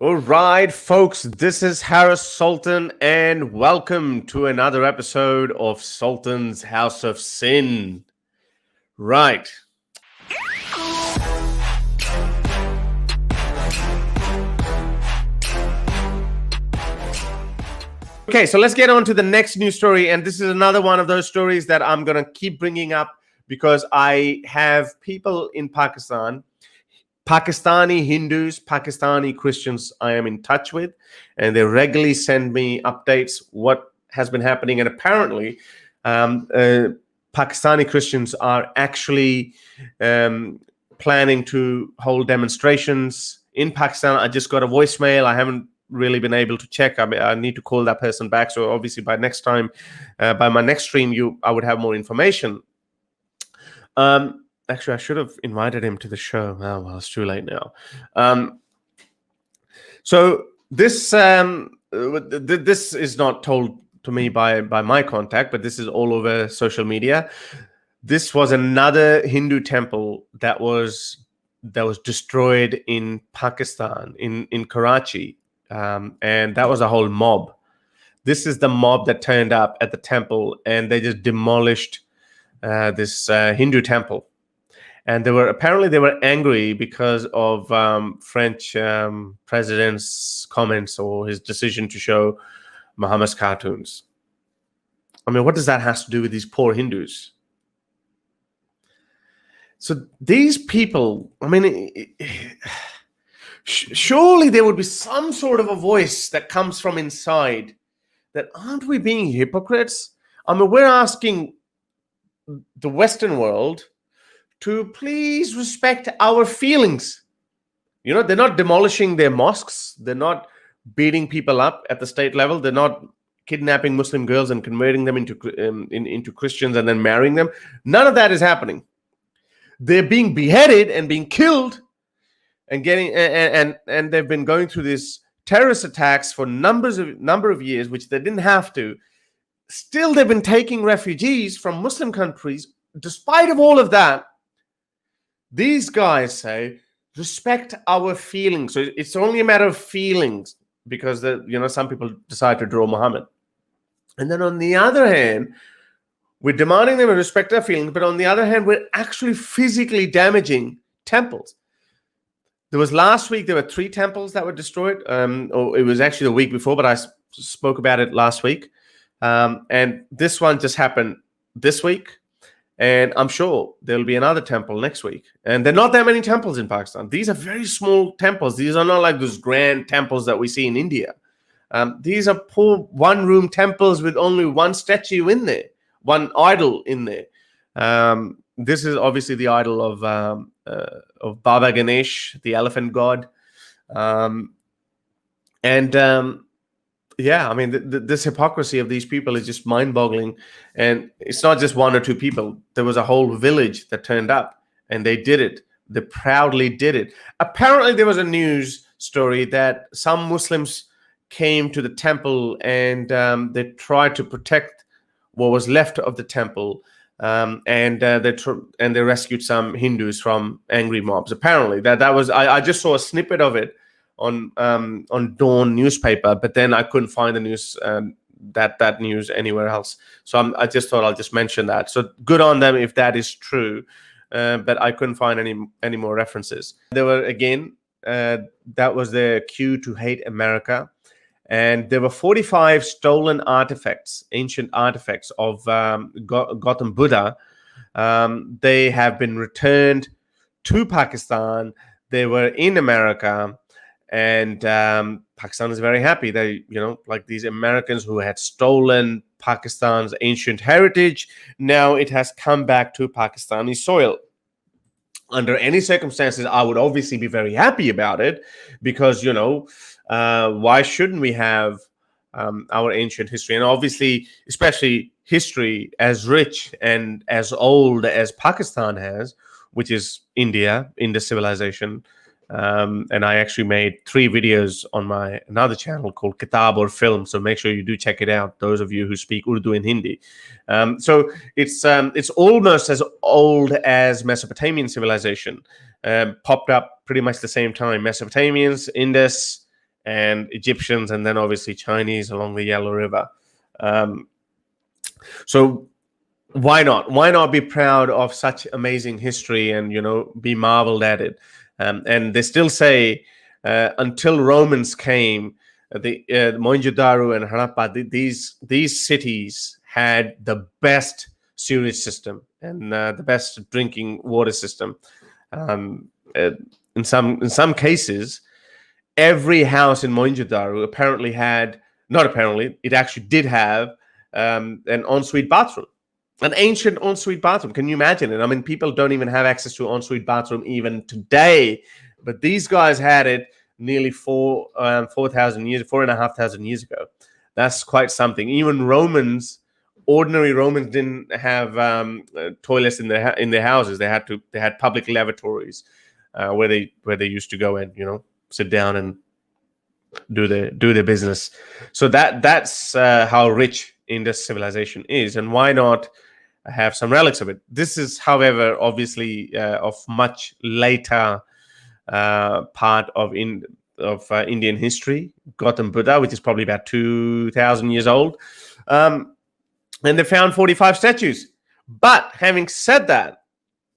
All right, folks, this is Harris Sultan, and welcome to another episode of Sultan's House of Sin. Right. Okay, so let's get on to the next news story. And this is another one of those stories that I'm going to keep bringing up because I have people in Pakistan, Pakistani Hindus, Pakistani Christians I am in touch with, and they regularly send me updates what has been happening. And apparently, Pakistani Christians are actually planning to hold demonstrations in Pakistan. I just got a voicemail. I haven't really been able to check. I need to call that person back. So obviously, by next time, by my next stream, I would have more information. Actually, I should have invited him to the show. Oh, well, it's too late now. So this this is not told to me by my contact, but this is all over social media. This was another Hindu temple that was destroyed in Pakistan, in Karachi, and that was a whole mob. This is the mob that turned up at the temple, and they just demolished this Hindu temple. And they were angry because of French president's comments or his decision to show Muhammad's cartoons. I mean, what does that have to do with these poor Hindus? So these people, I mean, surely there would be some sort of a voice that comes from inside that aren't we being hypocrites? I mean, we're asking the Western world to please respect our feelings. You know, they're not demolishing their mosques. They're not beating people up at the state level. They're not kidnapping Muslim girls and converting them into Christians and then marrying them. None of that is happening. They're being beheaded and being killed and getting and they've been going through these terrorist attacks for number of years, which they didn't have to. Still, they've been taking refugees from Muslim countries. Despite of all of that, these guys say, respect our feelings. So it's only a matter of feelings because some people decide to draw Muhammad. And then on the other hand, we're demanding them to respect our feelings, but on the other hand, we're actually physically damaging temples. There was last week, there were 3 temples that were destroyed. Or it was actually the week before, but I spoke about it last week. And this one just happened this week. And I'm sure there'll be another temple next week. And there are not that many temples in Pakistan. These are very small temples. These are not like those grand temples that we see in India. These are poor one-room temples with only one statue in there, one idol in there. This is obviously the idol of Baba Ganesh, the elephant god. Yeah, I mean, this hypocrisy of these people is just mind-boggling. And it's not just 1 or 2 people. There was a whole village that turned up, and they did it. They proudly did it. Apparently, there was a news story that some Muslims came to the temple and they tried to protect what was left of the temple, and they rescued some Hindus from angry mobs. Apparently, that was I just saw a snippet of it on Dawn newspaper, but then I couldn't find the news that news anywhere else. So I just thought I'll just mention that. So good on them if that is true, but I couldn't find any more references. There were again that was their cue to hate America, and there were 45 stolen artifacts, ancient artifacts of Gautam Buddha. They have been returned to Pakistan. They were in America. And Pakistan is very happy. They, like these Americans who had stolen Pakistan's ancient heritage, now it has come back to Pakistani soil. Under any circumstances, I would obviously be very happy about it because, why shouldn't we have our ancient history? And obviously, especially history as rich and as old as Pakistan has, which is India, Indus civilization. And I actually made 3 videos on my another channel called Kitab or Film. So make sure you do check it out, those of you who speak Urdu and Hindi. So it's almost as old as Mesopotamian civilization. Popped up pretty much the same time. Mesopotamians, Indus, and Egyptians, and then obviously Chinese along the Yellow River. So why not? Why not be proud of such amazing history and be marveled at it? And they still say until Romans came, the Mohenjo-daro and Harappa, these cities had the best sewage system and the best drinking water system. In some cases, every house in Mohenjo-daro apparently had, not apparently, it actually did have an ensuite bathroom, an ancient ensuite bathroom. Can you imagine it? I mean, people don't even have access to an ensuite bathroom even today, but these guys had it nearly 4,000 years, 4,500 years ago. That's quite something. Even ordinary Romans didn't have toilets in their houses. They had public lavatories where they used to go and sit down and do their business. So that's how rich Indus civilization is, and why not have some relics of it? This is, however, obviously of much later part of Indian history. Gautam Buddha, which is probably about 2,000 years old, and they found 45 statues. But having said that,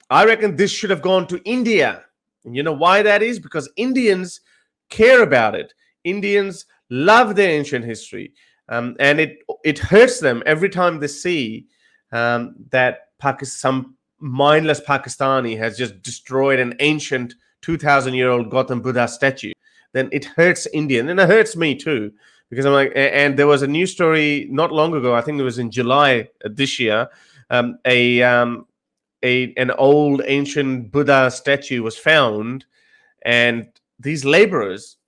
I reckon this should have gone to India. And you know why that is? Because Indians care about it. Indians love their ancient history, and it hurts them every time they see that some mindless Pakistani has just destroyed an ancient 2,000-year-old Gautam Buddha statue. Then it hurts Indian, and it hurts me too, because I'm like, and there was a news story not long ago, I think it was in July this year, an old ancient Buddha statue was found, and these laborers,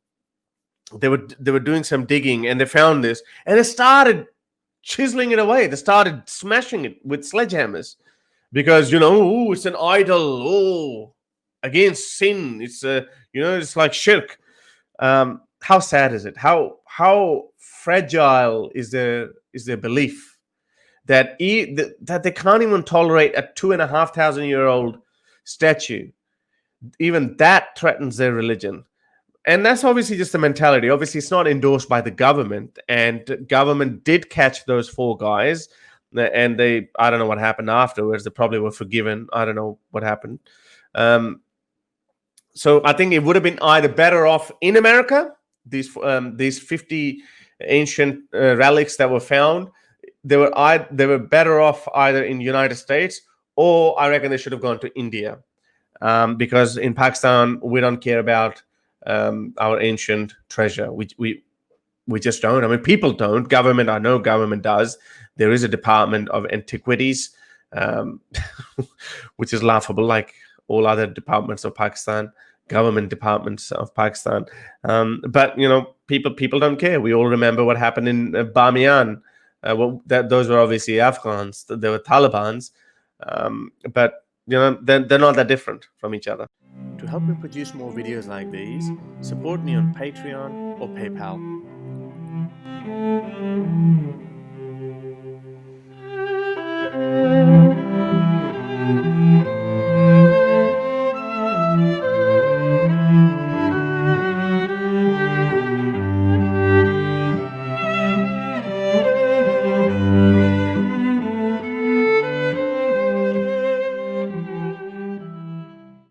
they were doing some digging, and they found this, and they started chiseling it away. They started smashing it with sledgehammers because it's an idol. Against sin. It's it's like shirk. How sad is it? How fragile is their belief that that they can't even tolerate a 2,500-year-old statue? Even that threatens their religion. And that's obviously just the mentality. Obviously, it's not endorsed by the government, and government did catch those 4 guys, and I don't know what happened afterwards. They probably were forgiven. I don't know what happened. So I think it would have been either better off in America, these 50 ancient relics that were found, they were better off either in the United States, or I reckon they should have gone to India, because in Pakistan we don't care about our ancient treasure. We just don't. I mean, people don't. Government, I know government does. There is a Department of Antiquities, which is laughable, like all other departments of Pakistan, government departments of Pakistan. But people don't care. We all remember what happened in Bamiyan. Those were obviously Afghans. They were Talibans, but they're not that different from each other. To help me produce more videos like these, support me on Patreon or PayPal.